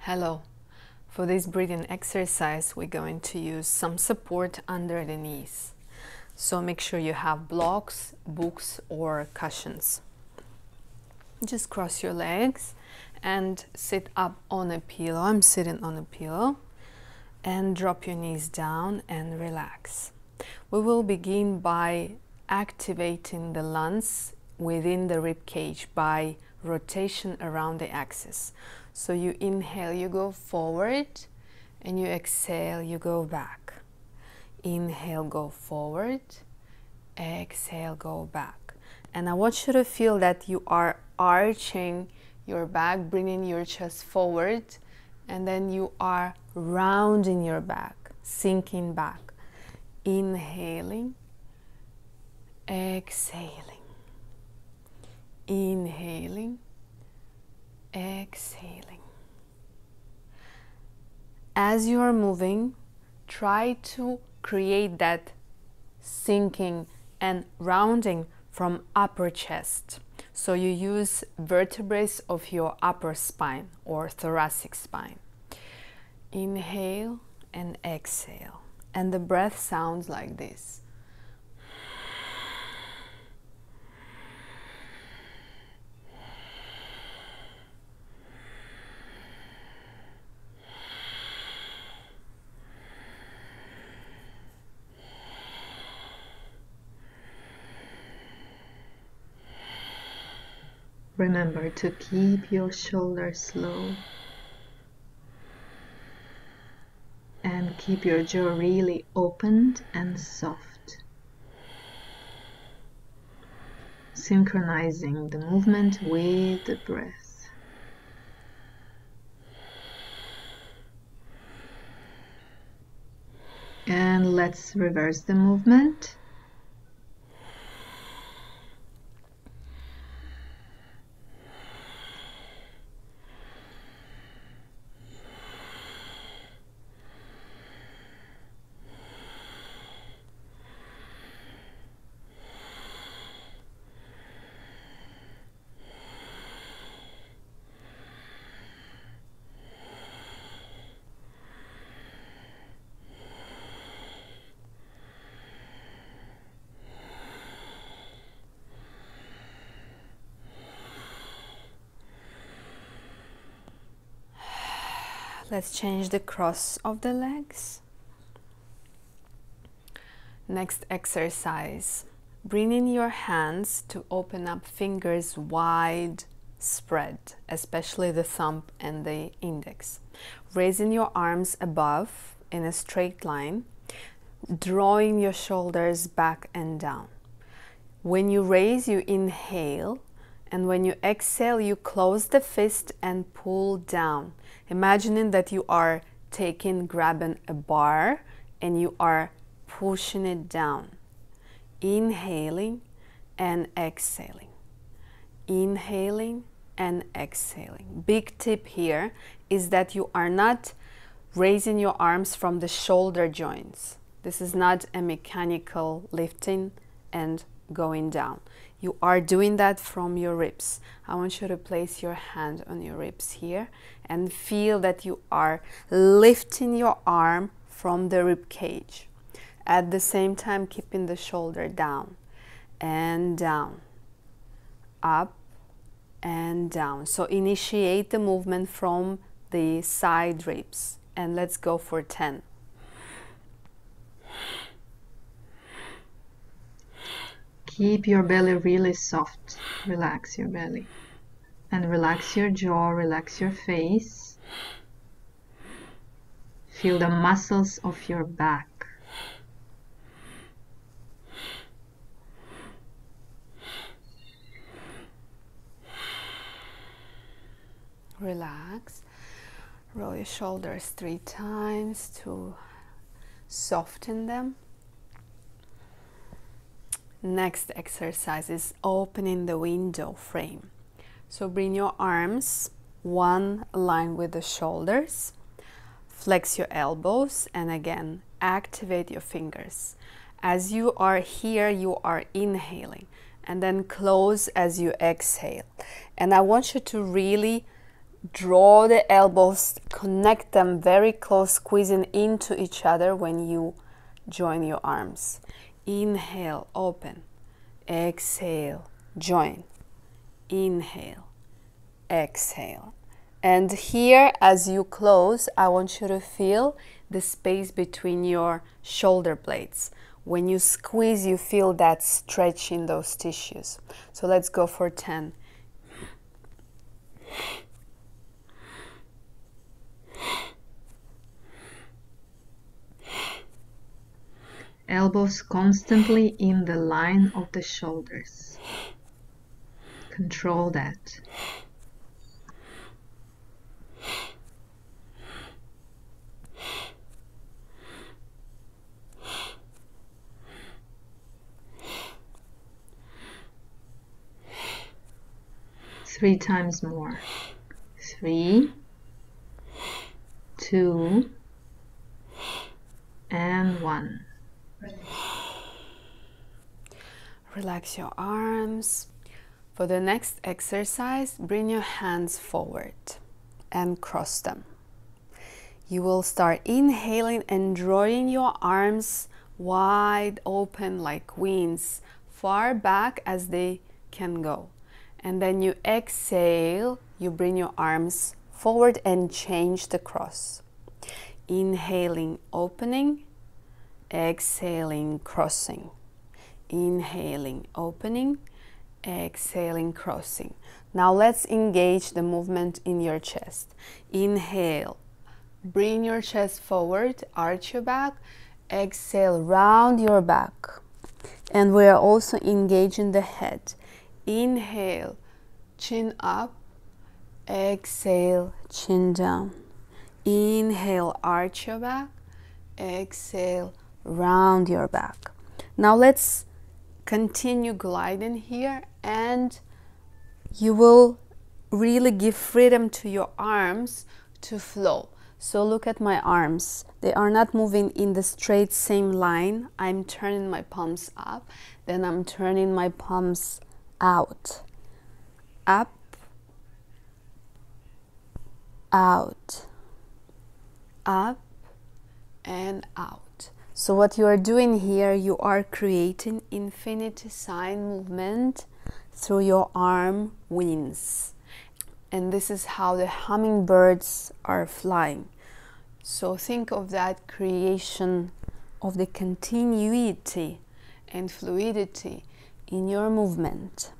Hello. For this breathing exercise, we're going to use some support under the knees. So make sure you have blocks, books, or cushions. Just cross your legs and sit up on a pillow. I'm sitting on a pillow. And drop your knees down and relax. We will begin by activating the lungs within the rib cage by rotation around the axis. So you inhale, you go forward, and you exhale, you go back. Inhale, go forward, exhale, go back. And I want you to feel that you are arching your back, bringing your chest forward, and then you are rounding your back, sinking back. Inhaling, exhaling. Inhaling, exhaling. As you are moving, try to create that sinking and rounding from upper chest. So you use vertebrae of your upper spine or thoracic spine. Inhale and exhale. And the breath sounds like this. Remember to keep your shoulders low and keep your jaw really opened and soft, synchronizing the movement with the breath. And let's reverse the movement. Let's change the cross of the legs. Next exercise. Bring in your hands to open up fingers wide spread, especially the thumb and the index. Raising your arms above in a straight line, drawing your shoulders back and down. When you raise, you inhale, and when you exhale, you close the fist and pull down. Imagining that you are grabbing a bar and you are pushing it down. Inhaling and exhaling. Inhaling and exhaling. Big tip here is that you are not raising your arms from the shoulder joints. This is not a mechanical lifting and going down. You are doing that from your ribs. I want you to place your hand on your ribs here and feel that you are lifting your arm from the rib cage. At the same time, keeping the shoulder down and down, up and down. So initiate the movement from the side ribs. And let's go for 10. Keep your belly really soft. Relax your belly. And relax your jaw, relax your face. Feel the muscles of your back. Relax. Roll your shoulders 3 times to soften them. Next exercise is opening the window frame. So bring your arms one line with the shoulders. Flex your elbows and again activate your fingers. As you are here, you are inhaling and then close as you exhale. And I want you to really Draw the elbows, connect them very close, squeezing into each other when you join your arms. Inhale, open. Exhale, join. Inhale, exhale. And here, as you close, I want you to feel the space between your shoulder blades. When you squeeze, you feel that stretch in those tissues. So let's go for 10. Elbows constantly in the line of the shoulders. Control that. Three times more. 3, 2, and 1. Relax your arms. For the next exercise, bring your hands forward and cross them. You will start inhaling and drawing your arms wide open like wings, far back as they can go. And then you exhale, you bring your arms forward and change the cross. Inhaling, opening, exhaling, crossing. Inhaling, opening, exhaling, crossing. Now let's engage the movement in your chest. Inhale, bring your chest forward, arch your back. Exhale, round your back. And we are also engaging the head. Inhale, chin up. Exhale, chin down. Inhale, arch your back. Exhale, round your back. Now let's continue gliding here, and you will really give freedom to your arms to flow. So look at my arms. They are not moving in the straight same line. I'm turning my palms up, then I'm turning my palms out. Up, out, up, and out. So what you are doing here, you are creating infinity sign movement through your arm wings. And this is how the hummingbirds are flying. So think of that creation of the continuity and fluidity in your movement.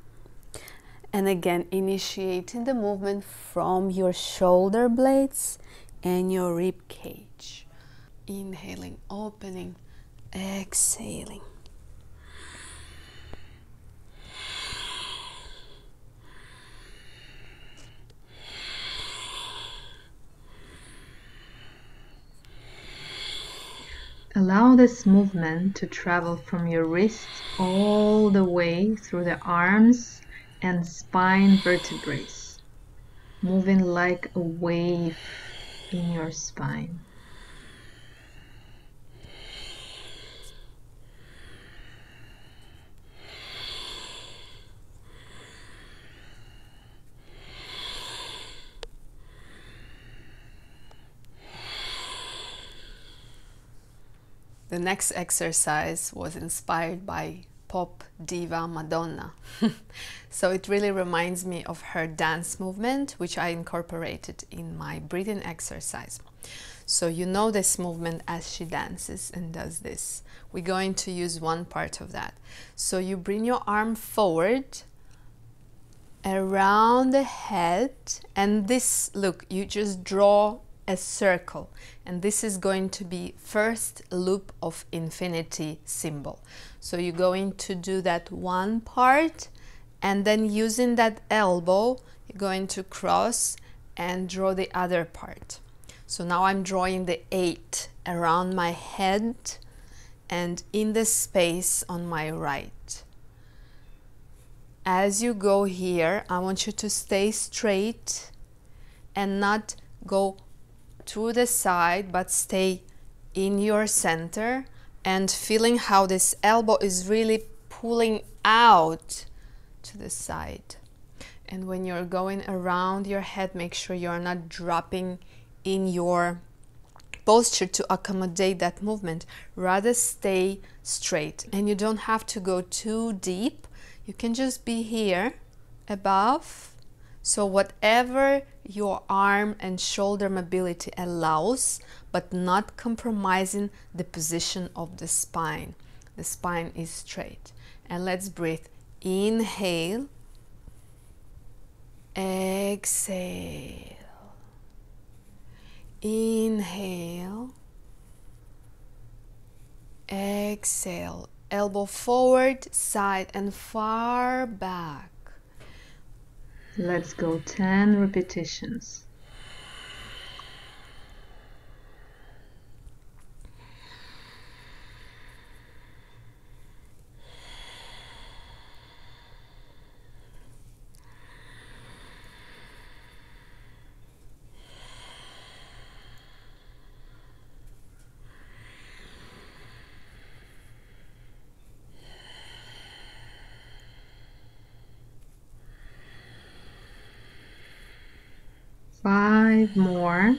And again, initiating the movement from your shoulder blades and your rib cage. Inhaling, opening, exhaling. Allow this movement to travel from your wrists all the way through the arms and spine vertebrae, moving like a wave in your spine. The next exercise was inspired by pop diva Madonna. So it really reminds me of her dance movement, which I incorporated in my breathing exercise. So you know this movement as she dances and does this. We're going to use one part of that. So you bring your arm forward around the head, and this, look, you just draw a circle, and this is going to be first loop of infinity symbol. So you're going to do that one part, and then using that elbow you're going to cross and draw the other part. So now I'm drawing the 8 around my head and in the space on my right. As you go here, I want you to stay straight and not go to the side, but stay in your center and feeling how this elbow is really pulling out to the side. And when you're going around your head, make sure you're not dropping in your posture to accommodate that movement. Rather stay straight, and you don't have to go too deep. You can just be here above. So whatever your arm and shoulder mobility allows, but not compromising the position of the spine. The spine is straight. And let's breathe. Inhale. Exhale. Inhale. Exhale. Elbow forward, side and far back. Let's go 10 repetitions. Five more.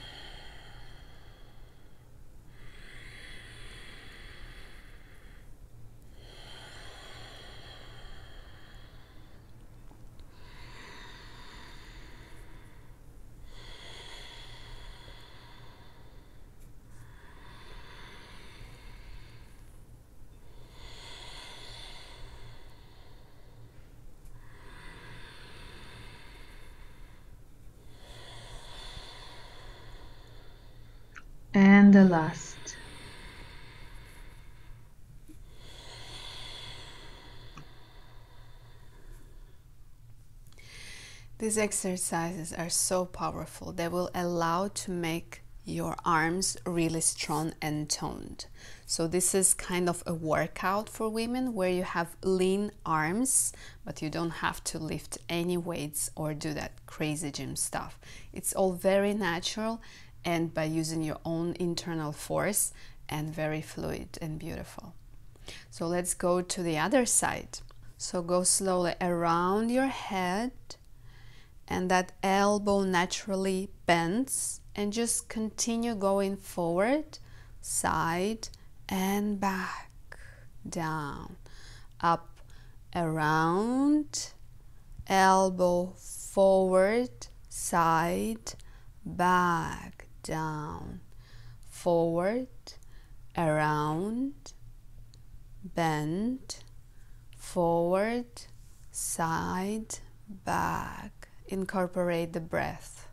And the last. These exercises are so powerful. They will allow to make your arms really strong and toned. So this is kind of a workout for women where you have lean arms, but you don't have to lift any weights or do that crazy gym stuff. It's all very natural and by using your own internal force, and very fluid and beautiful. So let's go to the other side. So go slowly around your head, and that elbow naturally bends, and just continue going forward, side and back, down, up, around, elbow forward, side, back, down, forward, around, bend, forward, side, back. Incorporate the breath.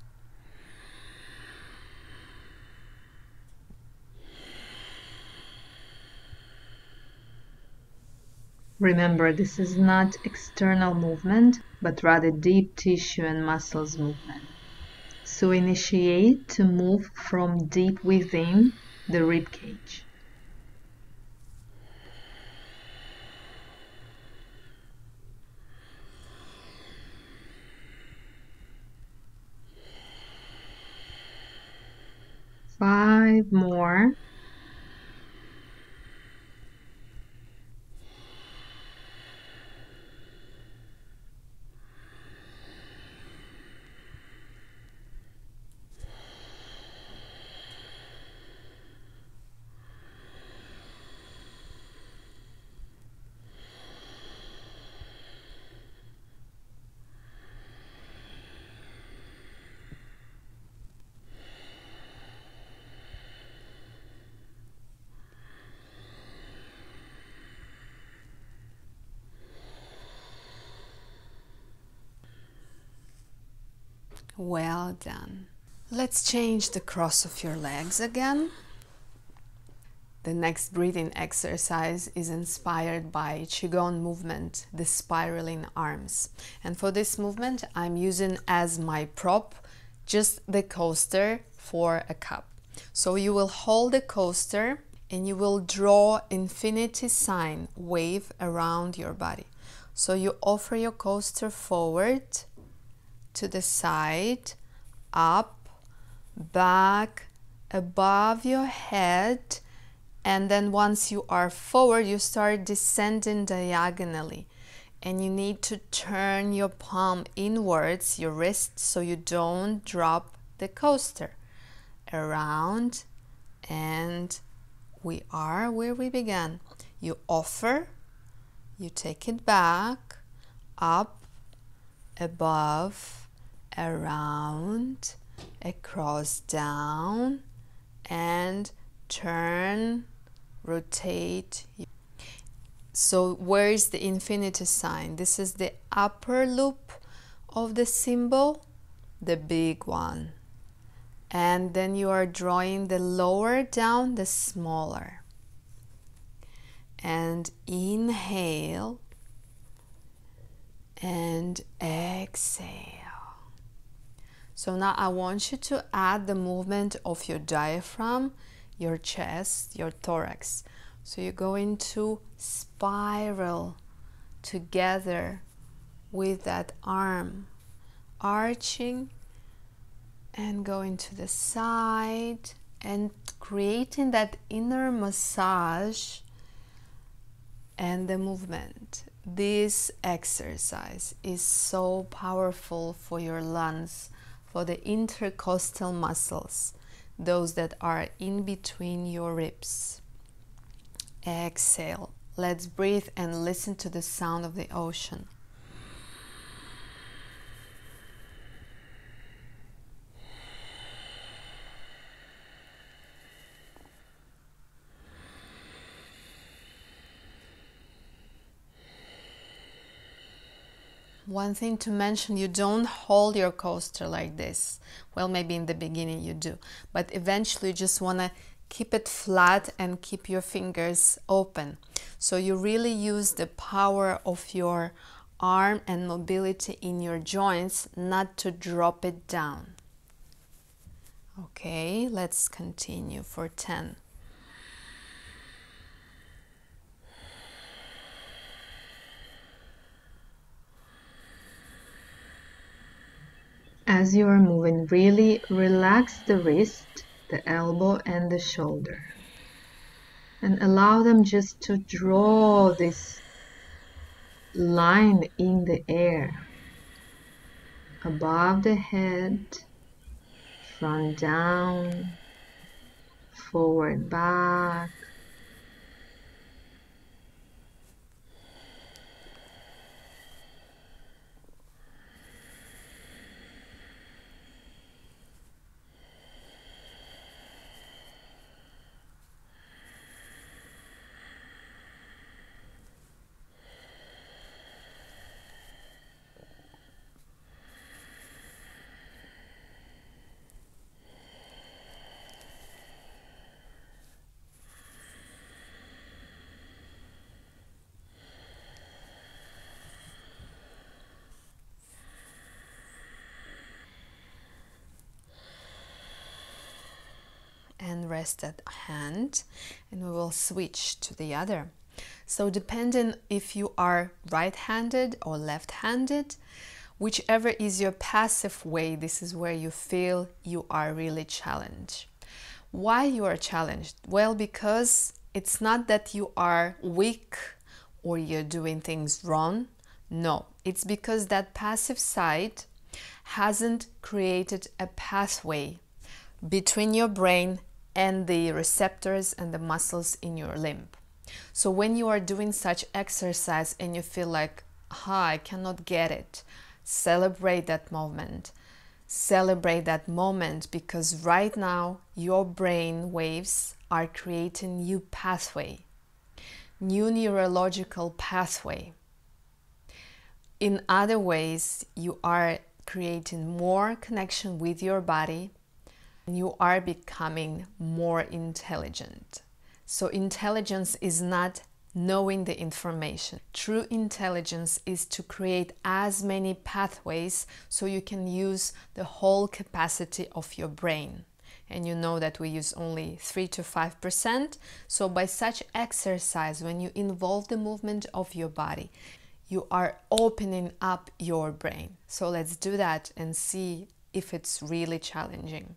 Remember, this is not external movement, but rather deep tissue and muscles movement. So initiate to move from deep within the rib cage. Five more. Well done. Let's change the cross of your legs again. The next breathing exercise is inspired by Qigong movement, the spiraling arms. And for this movement, I'm using as my prop just the coaster for a cup. So you will hold the coaster and you will draw infinity sign wave around your body. So you offer your coaster forward, to the side, up, back, above your head, and then once you are forward, you start descending diagonally. and you need to turn your palm inwards, your wrist, so you don't drop the coaster. Around, and we are where we began. You offer, you take it back, up, above, around, across, down, and turn, rotate. So where is the infinity sign? This is the upper loop of the symbol, the big one. And then you are drawing the lower down, the smaller. And inhale and exhale. So now I want you to add the movement of your diaphragm, your chest, your thorax. So you're going to spiral together with that arm, arching and going to the side and creating that inner massage and the movement. This exercise is so powerful for your lungs, for the intercostal muscles, those that are in between your ribs. Exhale. Let's breathe and listen to the sound of the ocean. One thing to mention, you don't hold your coaster like this. Well, maybe in the beginning you do, but eventually you just want to keep it flat and keep your fingers open. So you really use the power of your arm and mobility in your joints, not to drop it down. Okay, let's continue for 10. As you are moving, really relax the wrist, the elbow, and the shoulder. And allow them just to draw this line in the air. Above the head, front down, forward back. And rest that hand, and we will switch to the other. So depending if you are right-handed or left-handed, whichever is your passive way, this is where you feel you are really challenged. Why you are challenged? Well, because it's not that you are weak or you're doing things wrong. No, it's because that passive side hasn't created a pathway between your brain and the receptors and the muscles in your limb. So when you are doing such exercise and you feel like, I cannot get it, celebrate that moment. Celebrate that moment, because right now your brain waves are creating new pathway, new neurological pathway. In other ways, you are creating more connection with your body. You are becoming more intelligent. So intelligence is not knowing the information. True intelligence is to create as many pathways so you can use the whole capacity of your brain. And you know that we use only 3 to 5%. So by such exercise, when you involve the movement of your body, you are opening up your brain. So let's do that and see if it's really challenging.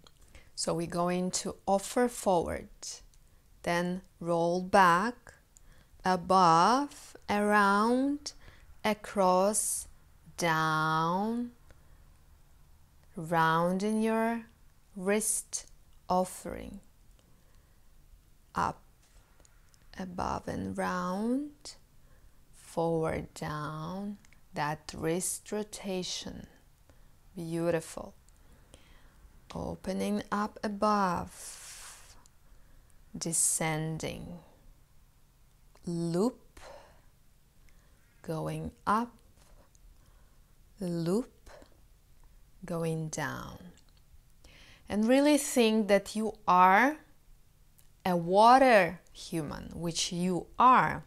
So we're going to offer forward, then roll back, above, around, across, down, round in your wrist, offering, up, above and round, forward, down, that wrist rotation, beautiful. Opening up above, descending, loop, going up, loop, going down. And really think that you are a water human, which you are.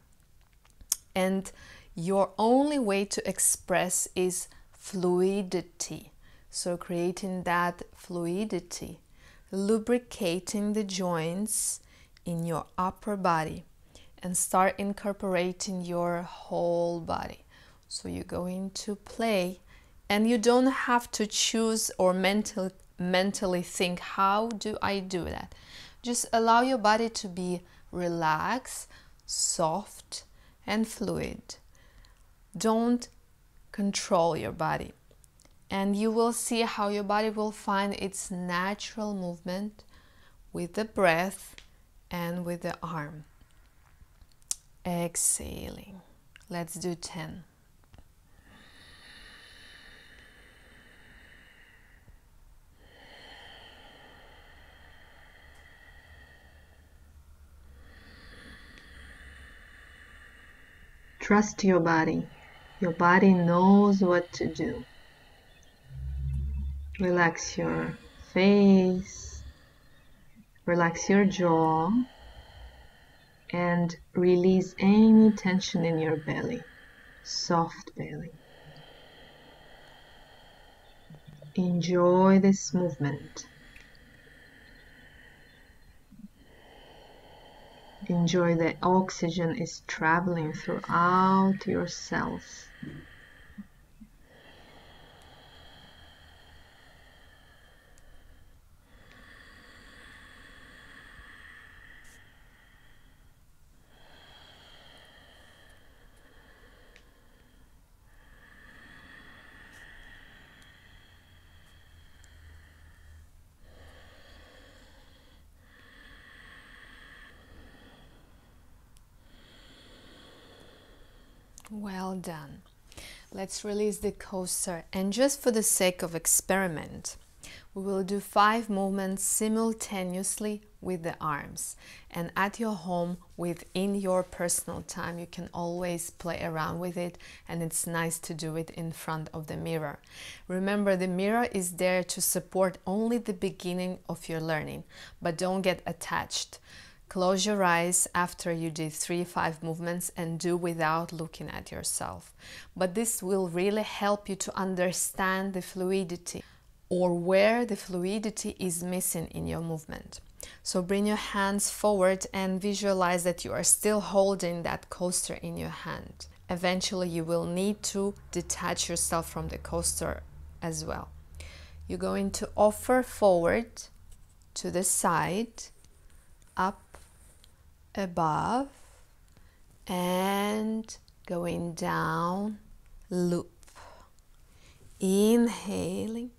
And your only way to express is fluidity. So creating that fluidity, lubricating the joints in your upper body, and start incorporating your whole body. So you go into play, and you don't have to choose or mentally think, how do I do that? Just allow your body to be relaxed, soft, and fluid. Don't control your body. And you will see how your body will find its natural movement with the breath and with the arm. Exhaling. Let's do 10. Trust your body. Your body knows what to do. Relax your face, relax your jaw, and release any tension in your belly, soft belly. Enjoy this movement. Enjoy the oxygen is traveling throughout your cells. Well done. Let's release the coaster, and just for the sake of experiment, we will do 5 movements simultaneously with the arms. And at your home, within your personal time, you can always play around with it, and it's nice to do it in front of the mirror. Remember, the mirror is there to support only the beginning of your learning, but don't get attached. Close your eyes after you did 3-5 movements and do without looking at yourself. But this will really help you to understand the fluidity, or where the fluidity is missing in your movement. So bring your hands forward and visualize that you are still holding that coaster in your hand. Eventually you will need to detach yourself from the coaster as well. You're going to offer forward, to the side, up, above, and going down, loop. Inhaling,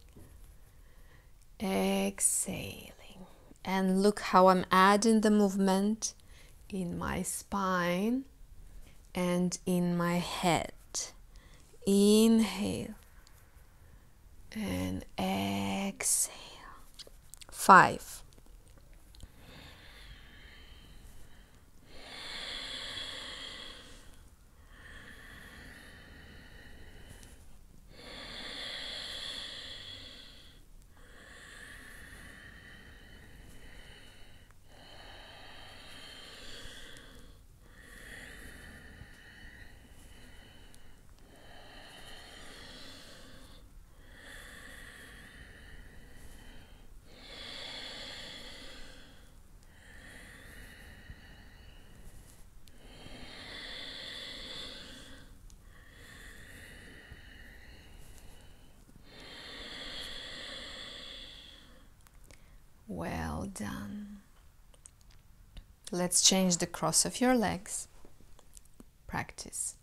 exhaling. And look how I'm adding the movement in my spine and in my head. Inhale and exhale. 5. Well done. Let's change the cross of your legs. Practice.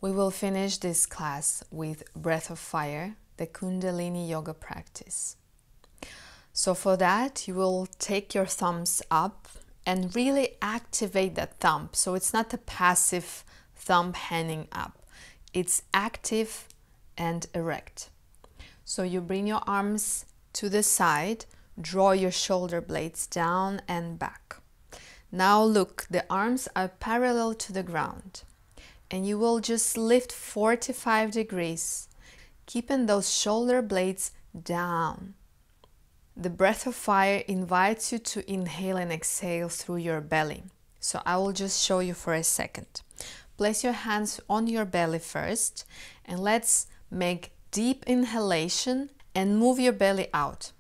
We will finish this class with Breath of Fire, the Kundalini yoga practice. So for that, you will take your thumbs up and really activate that thumb. So it's not a passive thumb hanging up. It's active and erect. So you bring your arms to the side, draw your shoulder blades down and back. Now look, the arms are parallel to the ground. And you will just lift 45 degrees, keeping those shoulder blades down. The Breath of Fire invites you to inhale and exhale through your belly. So I will just show you for a second. Place your hands on your belly first, and let's make deep inhalation and move your belly out.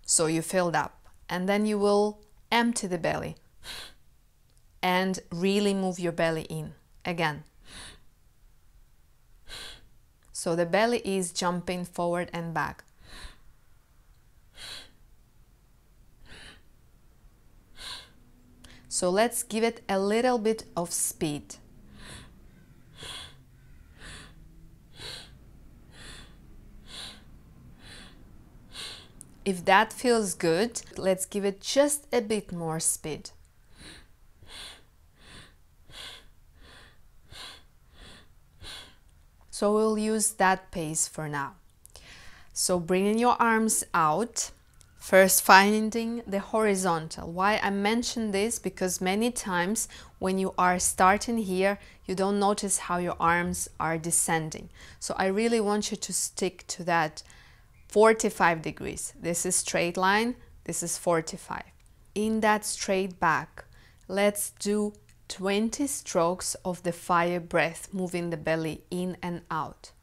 So you filled up, and then you will empty the belly and really move your belly in. Again. So the belly is jumping forward and back. So let's give it a little bit of speed. If that feels good, let's give it just a bit more speed. So we'll use that pace for now. So bringing your arms out, first finding the horizontal. Why I mention this? Because many times when you are starting here, you don't notice how your arms are descending. So I really want you to stick to that 45 degrees. This is straight line, this is 45. In that straight back, let's do 20 strokes of the fire breath, moving the belly in and out.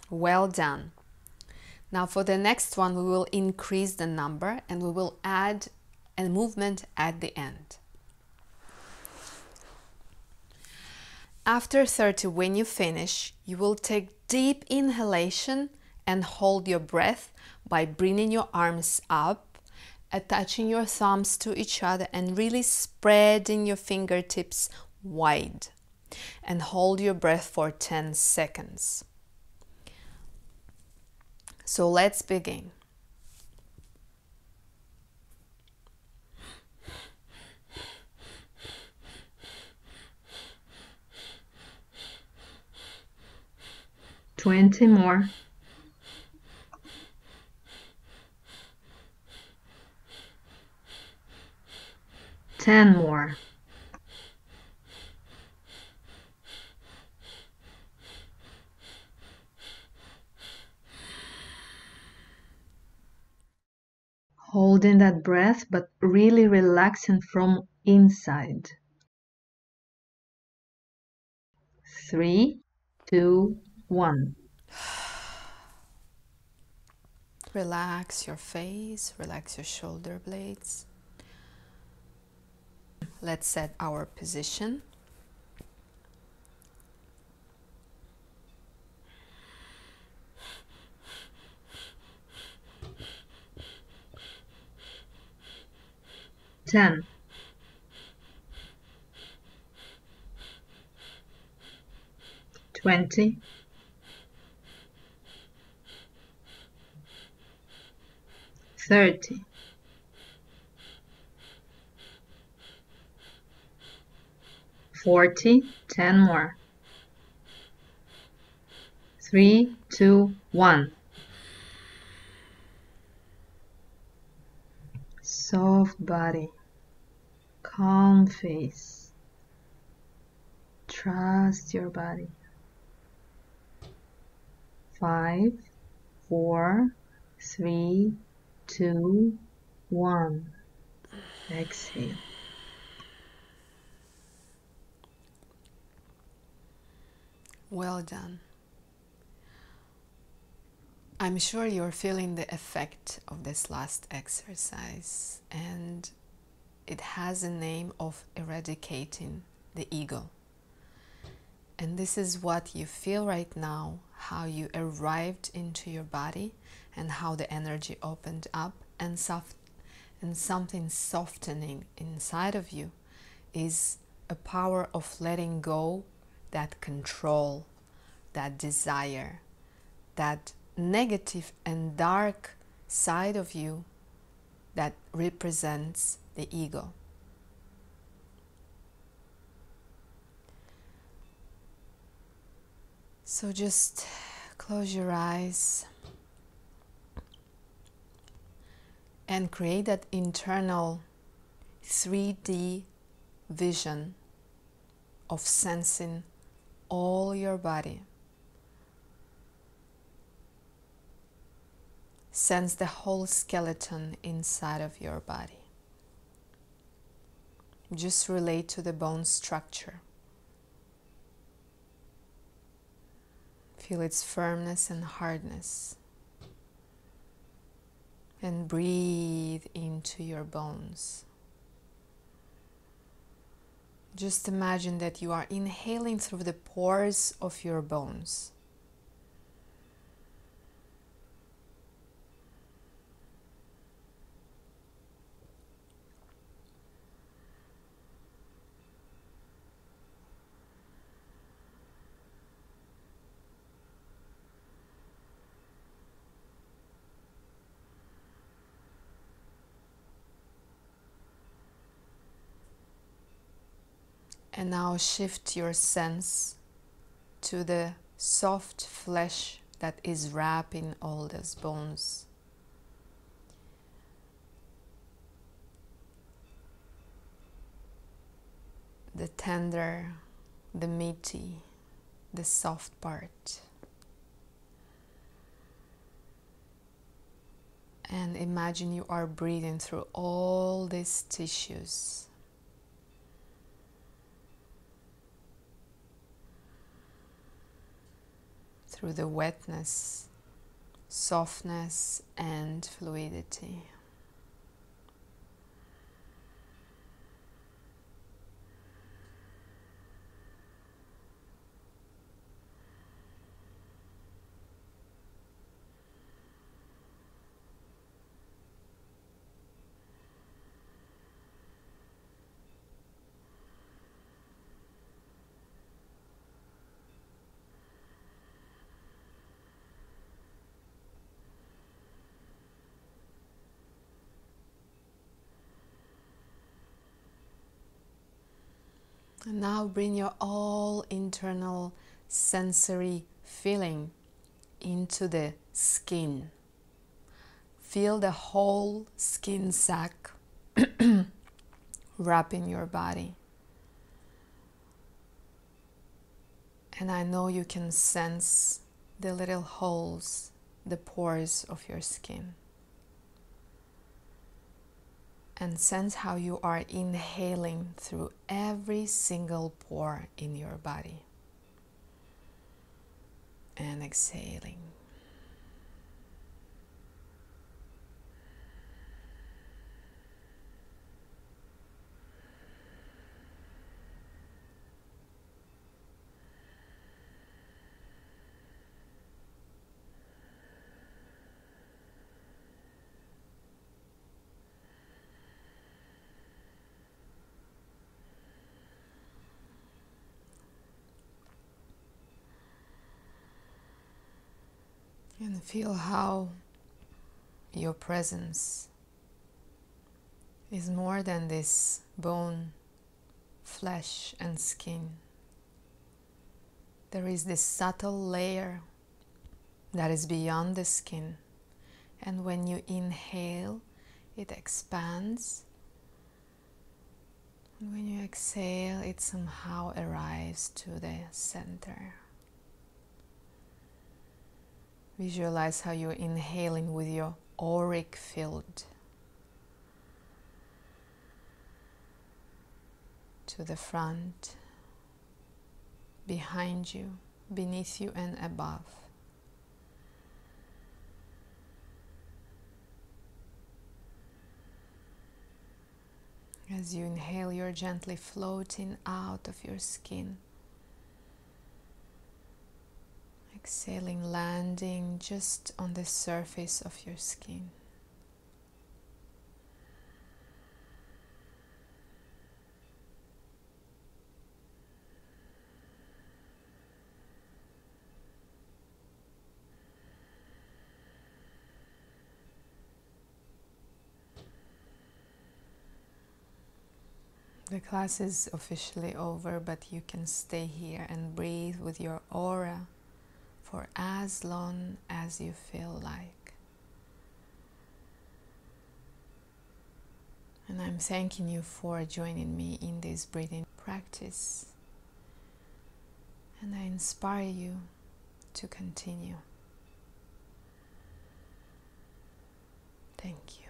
Well done. Now for the next one, we will increase the number and we will add a movement at the end. After 30, when you finish, you will take deep inhalation and hold your breath by bringing your arms up, attaching your thumbs to each other and really spreading your fingertips wide. And hold your breath for 10 seconds. So let's begin. Twenty more. 10 more. 'Holding that breath, but really relaxing from inside. 3, 2, 1. Relax your face, relax your shoulder blades. Let's set our position. Ten. 20. 30. 40. 10 more. 3, 2, 1. Soft body, calm face. Trust your body. 5, 4, 3, 2, 1. Exhale. Well done. I'm sure you're feeling the effect of this last exercise, and it has a name of eradicating the ego. And this is what you feel right now, how you arrived into your body and how the energy opened up, and something softening inside of you is a power of letting go that control, that desire, that negative and dark side of you that represents the ego. So just close your eyes and create that internal 3D vision of sensing all your body. Sense the whole skeleton inside of your body. Just relate to the bone structure. Feel its firmness and hardness. And breathe into your bones. Just imagine that you are inhaling through the pores of your bones. And now shift your sense to the soft flesh that is wrapping all those bones. The tender, the meaty, the soft part. And imagine you are breathing through all these tissues. Through the wetness, softness, and fluidity. And now bring your all internal sensory feeling into the skin. Feel the whole skin sac wrapping your body. And I know you can sense the little holes, the pores of your skin. And sense how you are inhaling through every single pore in your body. And exhaling. And feel how your presence is more than this bone, flesh, and skin. There is this subtle layer that is beyond the skin. And when you inhale, it expands. And when you exhale, it somehow arrives to the center. Visualize how you're inhaling with your auric field to the front, behind you, beneath you, and above. As you inhale, you're gently floating out of your skin. Exhaling, landing just on the surface of your skin. The class is officially over, but you can stay here and breathe with your aura for as long as you feel like. And I'm thanking you for joining me in this breathing practice. And I inspire you to continue. Thank you.